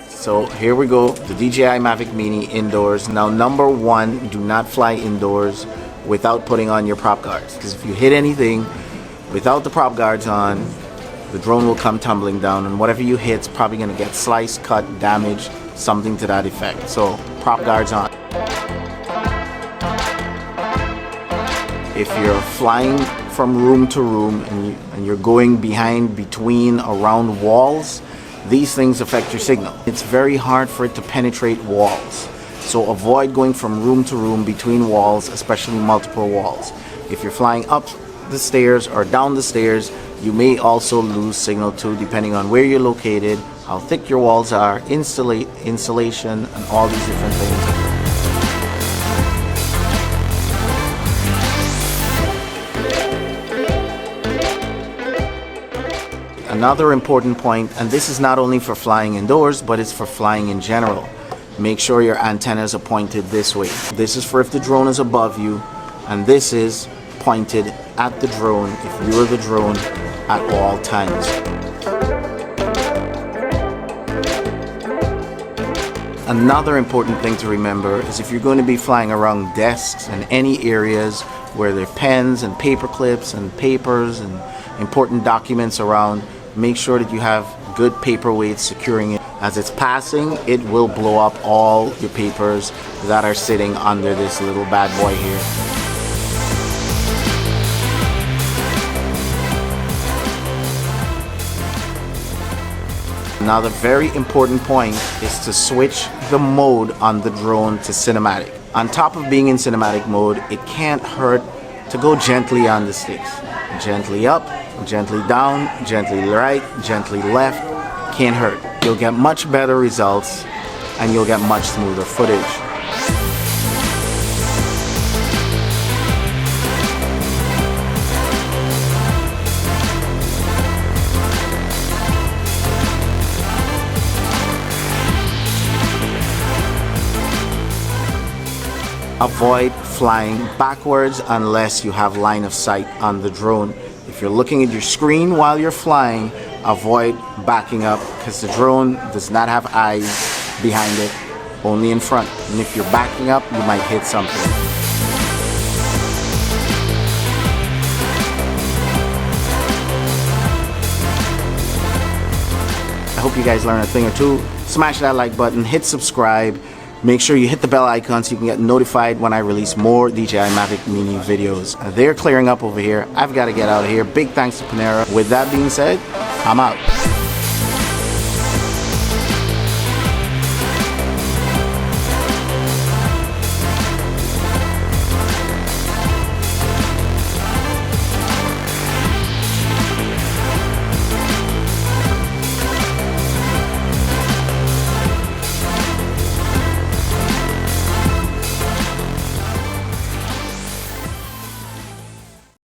So here we go, the DJI Mavic Mini indoors. Now number one, do not fly indoors without putting on your prop guards, because if you hit anything without the prop guards on, the drone will come tumbling down, and whatever you hit's probably going to get sliced, cut, damaged, something to that effect. So prop guards on. If you're flying from room to room and you're going behind, between, around walls, these things affect your signal. It's very hard for it to penetrate walls. So avoid going from room to room, between walls, especially multiple walls. If you're flying up the stairs or down the stairs, you may also lose signal too, depending on where you're located, how thick your walls are, insulation, and all these different things. Another important point, and this is not only for flying indoors, but it's for flying in general. Make sure your antennas are pointed this way. This is for if the drone is above you, and this is pointed at the drone if you're the drone at all times. Another important thing to remember is if you're going to be flying around desks and any areas where there are pens and paper clips and papers and important documents around, make sure that you have good paperweights securing it. As it's passing, it will blow up all your papers that are sitting under this little bad boy here. Another very important point is to switch the mode on the drone to cinematic. On top of being in cinematic mode, it can't hurt to go gently on the sticks. Gently up, gently down, gently right, gently left. Can't hurt. You'll get much better results and you'll get much smoother footage. Avoid flying backwards unless you have line of sight on the drone. If you're looking at your screen while you're flying, avoid backing up, because the drone does not have eyes behind it, only in front. And if you're backing up, you might hit something. I hope you guys learned a thing or two. Smash that like button, hit subscribe. Make sure you hit the bell icon so you can get notified when I release more DJI Mavic Mini videos. They're clearing up over here. I've got to get out of here. Big thanks to Panera. With that being said, I'm out.